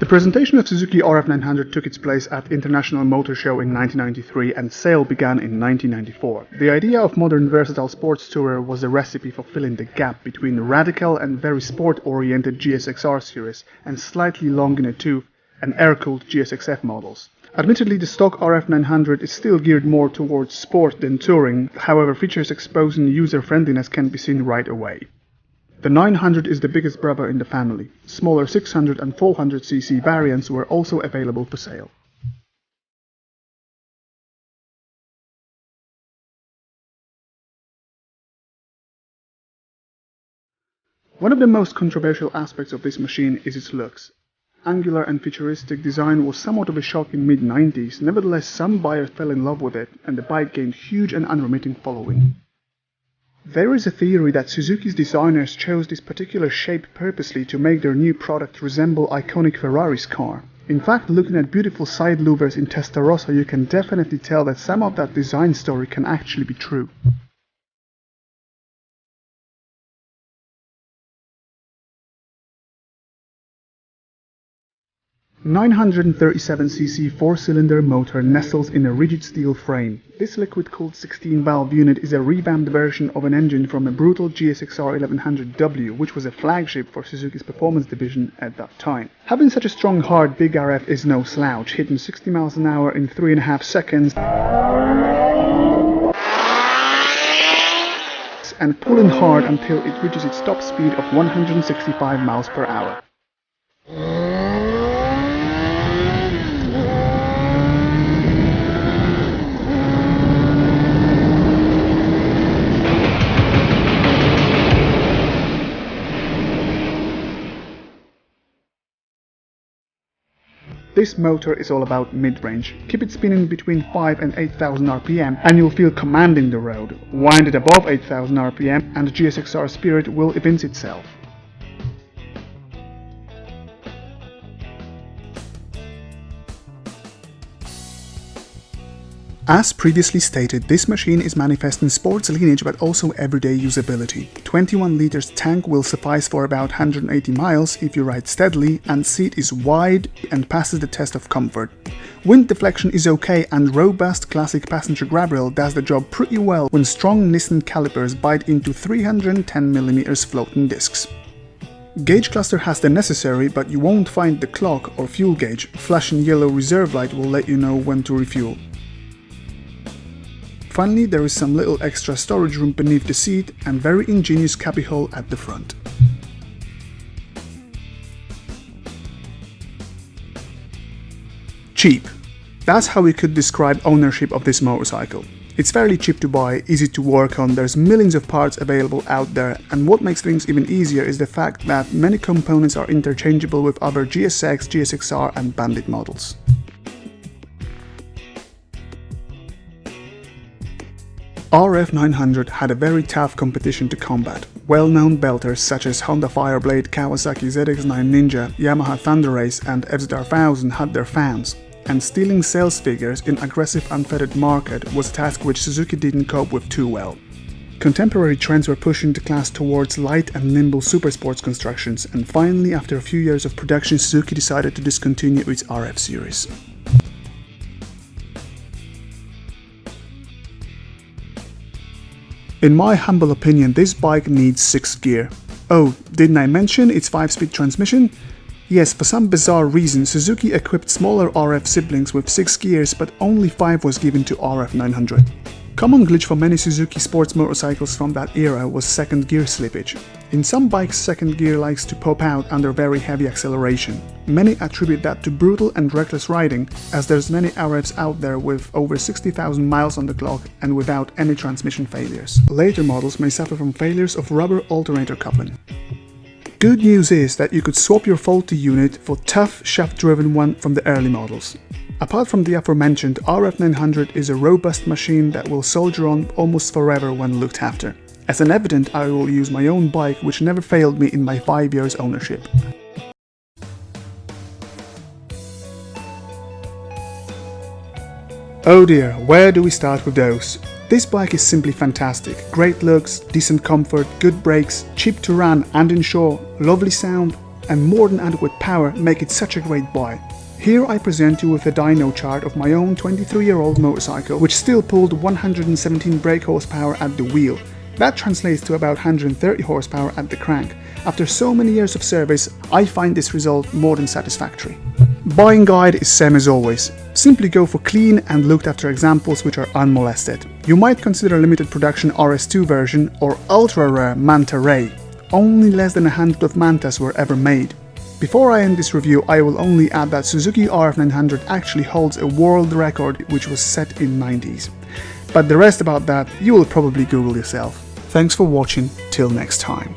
presentation of Suzuki RF900 took its place at International Motor Show in 1993 and sale began in 1994. The idea of modern versatile sports tourer was a recipe for filling the gap between the radical and very sport-oriented GSXR series and slightly long in a tooth and air-cooled GSXF models. Admittedly, the stock RF900 is still geared more towards sport than touring, however features exposing user-friendliness can be seen right away. The 900 is the biggest brother in the family. Smaller 600 and 400cc variants were also available for sale. One of the most controversial aspects of this machine is its looks. Angular and futuristic design was somewhat of a shock in mid-90s, nevertheless some buyers fell in love with it and the bike gained huge and unremitting following. There is a theory that Suzuki's designers chose this particular shape purposely to make their new product resemble iconic Ferrari's car. In fact, looking at beautiful side louvers in Testarossa, you can definitely tell that some of that design story can actually be true. The 937cc 4-cylinder motor nestles in a rigid steel frame. This liquid-cooled 16-valve unit is a revamped version of an engine from a brutal GSXR 1100W, which was a flagship for Suzuki's performance division at that time. Having such a strong heart, Big RF is no slouch, hitting 60 miles an hour in 3.5 seconds and pulling hard until it reaches its top speed of 165 miles per hour. This motor is all about mid-range. Keep it spinning between 5 and 8,000 RPM and you'll feel commanding the road. Wind it above 8,000 RPM and the GSXR spirit will evince itself. As previously stated, this machine is manifesting sports lineage but also everyday usability. 21 liters tank will suffice for about 180 miles if you ride steadily, and seat is wide and passes the test of comfort. Wind deflection is okay, and robust classic passenger grab rail does the job pretty well when strong Nissan calipers bite into 310mm floating discs. Gauge cluster has the necessary, but you won't find the clock or fuel gauge. Flashing yellow reserve light will let you know when to refuel. Finally, there is some little extra storage room beneath the seat and very ingenious cubbyhole at the front. Cheap. That's how we could describe ownership of this motorcycle. It's fairly cheap to buy, easy to work on, there's millions of parts available out there, and what makes things even easier is the fact that many components are interchangeable with other GSX, GSXR and Bandit models. RF900 had a very tough competition to combat. Well-known belters such as Honda Fireblade, Kawasaki ZX-9 Ninja, Yamaha Thunder Race and FZ1000 had their fans, and stealing sales figures in aggressive unfettered market was a task which Suzuki didn't cope with too well. Contemporary trends were pushing the class towards light and nimble supersports constructions, and finally after a few years of production Suzuki decided to discontinue its RF series. In my humble opinion, this bike needs 6th gear. Oh, didn't I mention its 5-speed transmission? Yes, for some bizarre reason, Suzuki equipped smaller RF siblings with 6 gears, but only 5 was given to RF900. Common glitch for many Suzuki sports motorcycles from that era was 2nd gear slippage. In some bikes, 2nd gear likes to pop out under very heavy acceleration. Many attribute that to brutal and reckless riding, as there's many RFs out there with over 60,000 miles on the clock and without any transmission failures. Later models may suffer from failures of rubber alternator coupling. Good news is that you could swap your faulty unit for tough shaft-driven one from the early models. Apart from the aforementioned, RF900 is a robust machine that will soldier on almost forever when looked after. As an evidence, I will use my own bike, which never failed me in my 5 years ownership. Oh dear, where do we start with those? This bike is simply fantastic. Great looks, decent comfort, good brakes, cheap to run and insure, lovely sound, and more than adequate power make it such a great buy. Here I present you with a dyno chart of my own 23-year-old motorcycle, which still pulled 117 brake horsepower at the wheel. That translates to about 130 horsepower at the crank. After so many years of service, I find this result more than satisfactory. Buying guide is same as always. Simply go for clean and looked after examples which are unmolested. You might consider limited production RS2 version or ultra rare Manta Ray. Only less than a handful of Mantas were ever made. Before I end this review, I will only add that Suzuki RF900 actually holds a world record which was set in 90s. But the rest about that you will probably Google yourself. Thanks for watching, till next time.